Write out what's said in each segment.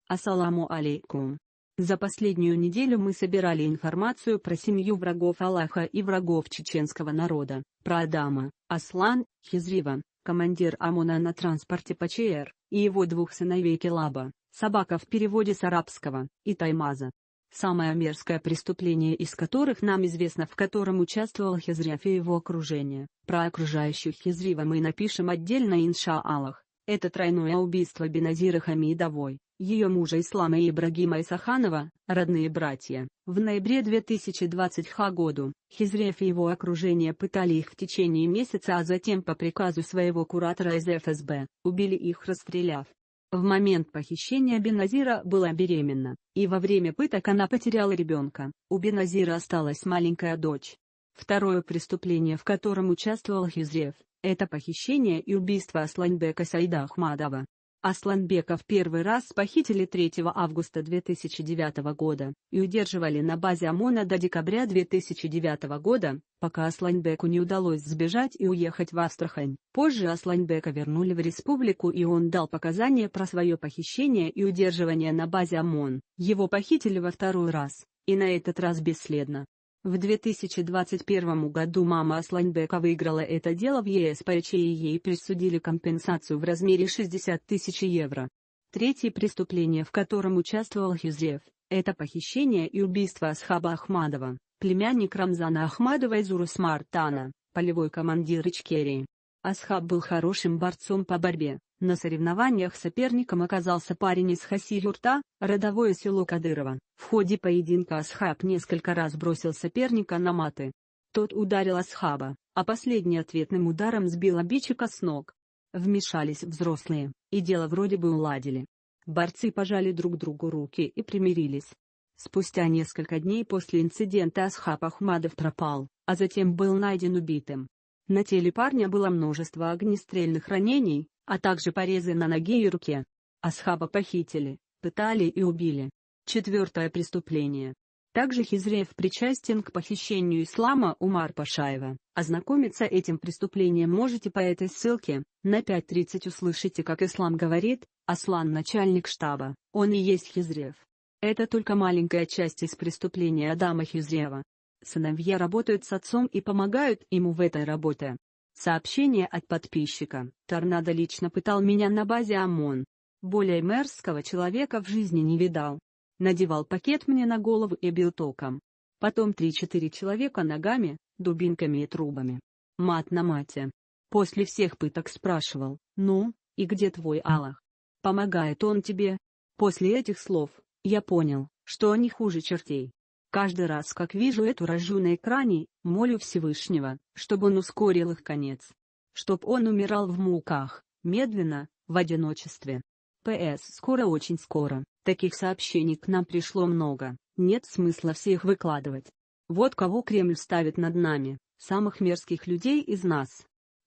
Ассаламу алейкум. За последнюю неделю мы собирали информацию про семью врагов Аллаха и врагов чеченского народа, про Адама, Аслан, Хизрива, командир ОМОНа на транспорте ПЧР, и его двух сыновей Келаба, собака в переводе с арабского, и Таймаза. Самое мерзкое преступление из которых нам известно, в котором участвовал Хизрев и его окружение. Про окружающих Хизрива мы напишем отдельно, иншаллах. Это тройное убийство Беназира Хамидовой, ее мужа Ислама и Ибрагима Исаханова, родные братья. В ноябре 2020 году, Хизрев и его окружение пытали их в течение месяца, а затем по приказу своего куратора из ФСБ, убили их, расстреляв. В момент похищения Беназира была беременна, и во время пыток она потеряла ребенка. У Беназира осталась маленькая дочь. Второе преступление, в котором участвовал Хизрев, это похищение и убийство Асланбека Саида Ахмадова. Асланбека в первый раз похитили 3 августа 2009 года и удерживали на базе ОМОНа до декабря 2009 года, пока Асланбеку не удалось сбежать и уехать в Астрахань. Позже Асланбека вернули в республику, и он дал показания про свое похищение и удерживание на базе ОМОН. Его похитили во второй раз, и на этот раз бесследно. В 2021 году мама Асланбека выиграла это дело в ЕСПЧ, и ей присудили компенсацию в размере 60 тысяч евро. Третье преступление, в котором участвовал Хизрев, это похищение и убийство Асхаба Ахмадова, племянник Рамзана Ахмадова из Урус-Мартана, полевой командир Ичкерии. Асхаб был хорошим борцом по борьбе. На соревнованиях соперником оказался парень из Хаси-Юрта, родовое село Кадырово. В ходе поединка Асхаб несколько раз бросил соперника на маты. Тот ударил Асхаба, а последний ответным ударом сбил обидчика с ног. Вмешались взрослые, и дело вроде бы уладили. Борцы пожали друг другу руки и примирились. Спустя несколько дней после инцидента Асхаб Ахмадов пропал, а затем был найден убитым. На теле парня было множество огнестрельных ранений, а также порезы на ноге и руке. Асхаба похитили, пытали и убили. Четвертое преступление. Также Хизрев причастен к похищению Ислама Умар Пашаева. Ознакомиться этим преступлением можете по этой ссылке. На 5:30 услышите, как Ислам говорит: Аслан начальник штаба, он и есть Хизрев. Это только маленькая часть из преступления Адама Хизрева. Сыновья работают с отцом и помогают ему в этой работе. Сообщение от подписчика. Торнадо лично пытал меня на базе ОМОН. Более мерзкого человека в жизни не видал. Надевал пакет мне на голову и бил током. Потом 3-4 человека ногами, дубинками и трубами. Мат на мате. После всех пыток спрашивал: ну, и где твой Аллах? Помогает он тебе? После этих слов я понял, что они хуже чертей. Каждый раз, как вижу эту рожу на экране, молю Всевышнего, чтобы он ускорил их конец. Чтоб он умирал в муках, медленно, в одиночестве. П.С. Скоро, очень скоро. Таких сообщений к нам пришло много, нет смысла всех выкладывать. Вот кого Кремль ставит над нами, самых мерзких людей из нас.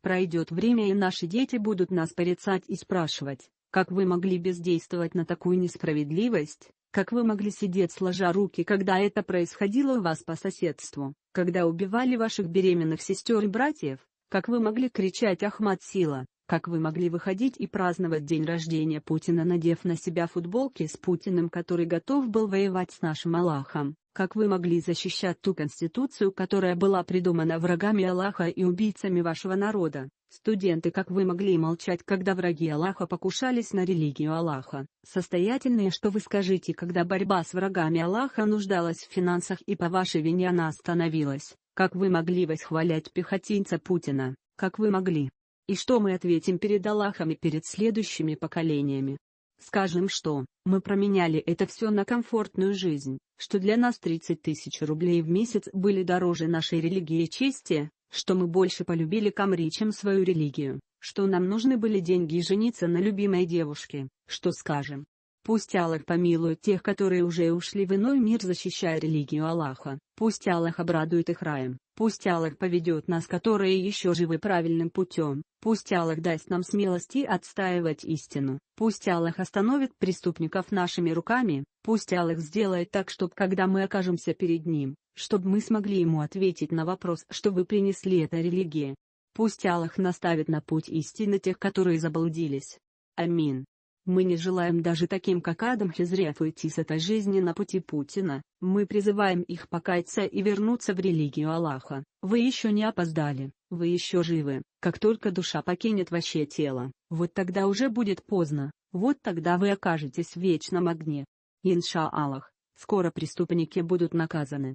Пройдет время, и наши дети будут нас порицать и спрашивать: как вы могли бездействовать на такую несправедливость? Как вы могли сидеть сложа руки, когда это происходило у вас по соседству, когда убивали ваших беременных сестер и братьев? Как вы могли кричать «Ахмад сила»? Как вы могли выходить и праздновать день рождения Путина, надев на себя футболки с Путиным, который готов был воевать с нашим Аллахом? Как вы могли защищать ту конституцию, которая была придумана врагами Аллаха и убийцами вашего народа? Студенты, как вы могли молчать, когда враги Аллаха покушались на религию Аллаха? Состоятельные, что вы скажете, когда борьба с врагами Аллаха нуждалась в финансах и по вашей вине она остановилась? Как вы могли восхвалять пехотинца Путина? Как вы могли? И что мы ответим перед Аллахом и перед следующими поколениями? Скажем, что мы променяли это все на комфортную жизнь, что для нас 30 тысяч рублей в месяц были дороже нашей религии и чести, что мы больше полюбили Камри, чем свою религию, что нам нужны были деньги и жениться на любимой девушке. Что скажем? Пусть Аллах помилует тех, которые уже ушли в иной мир, защищая религию Аллаха. Пусть Аллах обрадует их раем. Пусть Аллах поведет нас, которые еще живы, правильным путем. Пусть Аллах даст нам смелости отстаивать истину. Пусть Аллах остановит преступников нашими руками. Пусть Аллах сделает так, чтобы когда мы окажемся перед Ним, чтобы мы смогли Ему ответить на вопрос, что вы принесли этой религии. Пусть Аллах наставит на путь истины тех, которые заблудились. Амин. Мы не желаем даже таким, как Адам Хизрев, уйти с этой жизни на пути Путина. Мы призываем их покаяться и вернуться в религию Аллаха. Вы еще не опоздали, вы еще живы. Как только душа покинет ваше тело, вот тогда уже будет поздно, вот тогда вы окажетесь в вечном огне. Инша Аллах, скоро преступники будут наказаны.